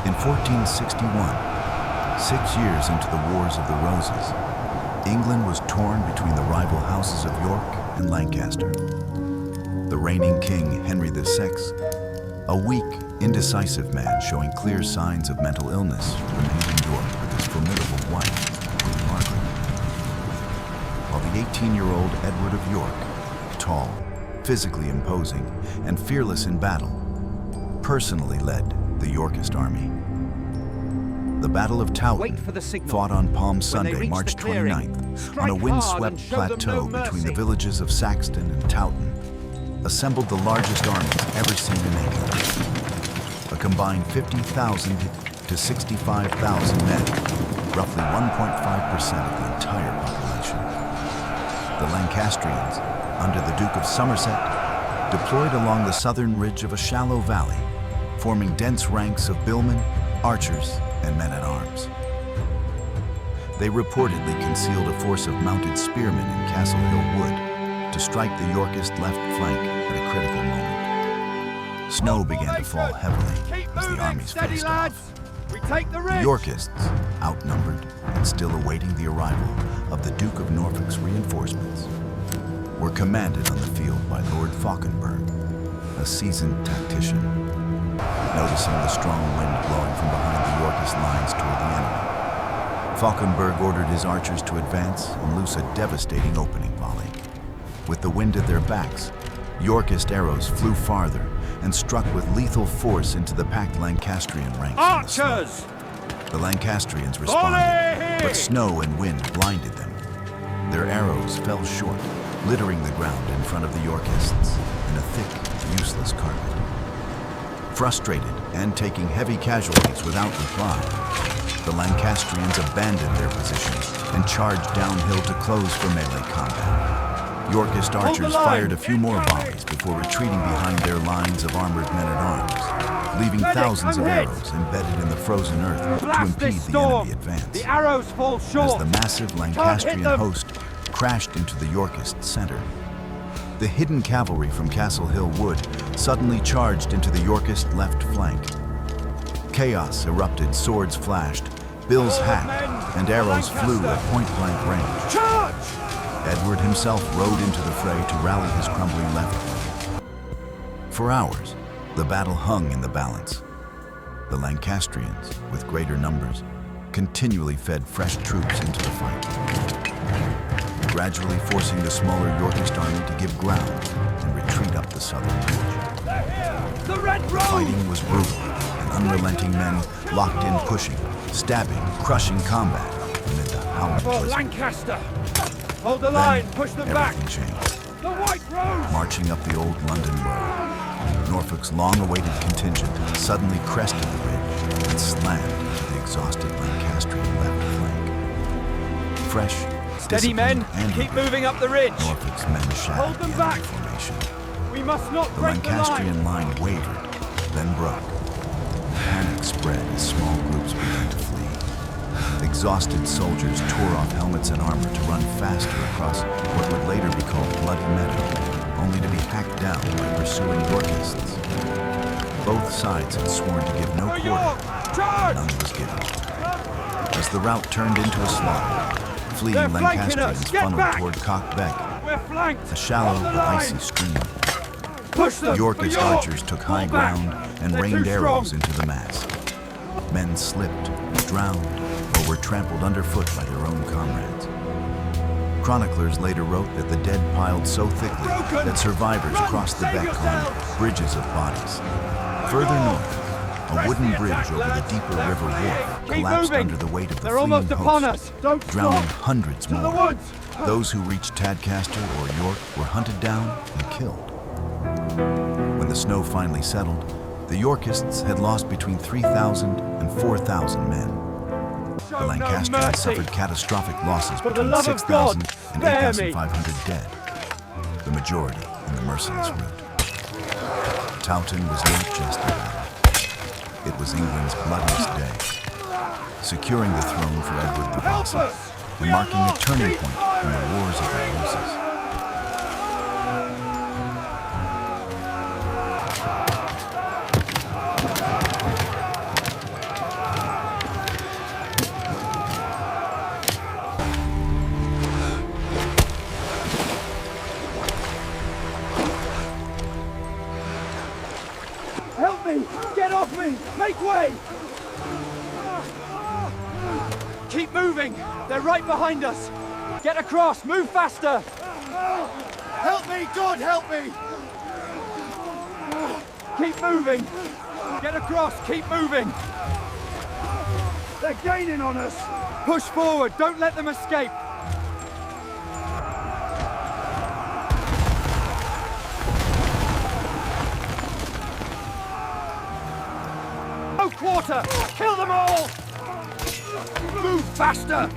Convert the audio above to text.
In 1461, 6 years into the Wars of the Roses, England was torn between the rival houses of York and Lancaster. The reigning king, Henry VI, a weak, indecisive man showing clear signs of mental illness, remained in York with his formidable wife, Queen Margaret. While the 18-year-old Edward of York, tall, physically imposing, and fearless in battle, personally led the Yorkist army. The Battle of Towton, fought on Palm Sunday, March 29th, on a windswept plateau between the villages of Saxton and Towton, assembled the largest armies ever seen in England. A combined 50,000 to 65,000 men, roughly 1.5% of the entire population. The Lancastrians, under the Duke of Somerset, deployed along the southern ridge of a shallow valley, forming dense ranks of billmen, archers, and men-at-arms. They reportedly concealed a force of mounted spearmen in Castle Hill Wood to strike the Yorkist left flank at a critical moment. Snow began to fall heavily as the armies faced off. The Yorkists, outnumbered and still awaiting the arrival of the Duke of Norfolk's reinforcements, were commanded on the field by Lord Fauconberg, a seasoned tactician. Noticing the strong wind blowing from behind the Yorkist lines toward the enemy, Fauconberg ordered his archers to advance and loose a devastating opening volley. With the wind at their backs, Yorkist arrows flew farther and struck with lethal force into the packed Lancastrian ranks. Archers! The Lancastrians responded, but snow and wind blinded them. Their arrows fell short, littering the ground in front of the Yorkists in a thick, useless carpet. Frustrated and taking heavy casualties without reply, the Lancastrians abandoned their positions and charged downhill to close for melee combat. Yorkist archers fired a few more volleys before retreating behind their lines of armored men-at-arms, leaving thousands of arrows embedded in the frozen earth to impede the enemy advance. The arrows fall short. As the massive Lancastrian host crashed into the Yorkist center, the hidden cavalry from Castle Hill Wood suddenly charged into the Yorkist left flank. Chaos erupted, swords flashed, bills hacked, and arrows flew at point-blank range. Charge! Edward himself rode into the fray to rally his crumbling left flank. For hours, the battle hung in the balance. The Lancastrians, with greater numbers, continually fed fresh troops into the fight, gradually forcing the smaller Yorkist army to give ground and retreat up the southern ridge. The Red The Road! fighting was brutal, and unrelenting men locked in pushing, stabbing, crushing combat amid the howling For blizzard. Lancaster! Hold the line, push them back! Everything changed. The White Rose! Marching up the old London road, Norfolk's long-awaited contingent suddenly crested the ridge and slammed into the exhausted Lancastrian left flank. Fresh, Steady men, and keep moving up the ridge. Norfolk's men Hold shattered them the back. enemy formation. We must not The break the Lancastrian line. line wavered, then broke. Panic spread as small groups began to flee. Exhausted soldiers tore off helmets and armor to run faster across what would later be called Bloody Meadow, only to be hacked down by pursuing Yorkists. Both sides had sworn to give no For quarter, York! Charge! none was given. As the rout turned into a slaughter, fleeing They're flanking us. Lancastrians Get funneled back. toward Cock Beck, We're flanked! a shallow Hold the but line. icy stream. Push them! For Yorkist York! archers took high Pull back. ground and They're rained too arrows strong. into the mass. Men slipped, drowned, or were trampled underfoot by their own comrades. Chroniclers later wrote that the dead piled so thickly Broken. that survivors Run, crossed the save Beck on yourselves. bridges of bodies. Further north, a wooden bridge over the deeper river wharf Keep collapsed moving. under the weight of the They're fleeing almost upon host, us. Don't drowning stop. hundreds To the more. woods. Those who reached Tadcaster or York were hunted down and killed. When the snow finally settled, the Yorkists had lost between 3,000 and 4,000 men. The Show no Lancastrians mercy. suffered catastrophic losses For the between love of 6,000 God, and spare me. 8,500 dead, the majority in the merciless rout. Towton was not just a battle. It was England's bloodiest day, securing the throne for Edward the Help Bossy us. and marking a turning point in the Wars of the Roses. way! Keep moving! They're right behind us! Get across! Move faster! Help me! God, help me! Keep moving! Get across! Keep moving! They're gaining on us! Push forward! Don't let them escape! No quarter! Kill them all! Move faster!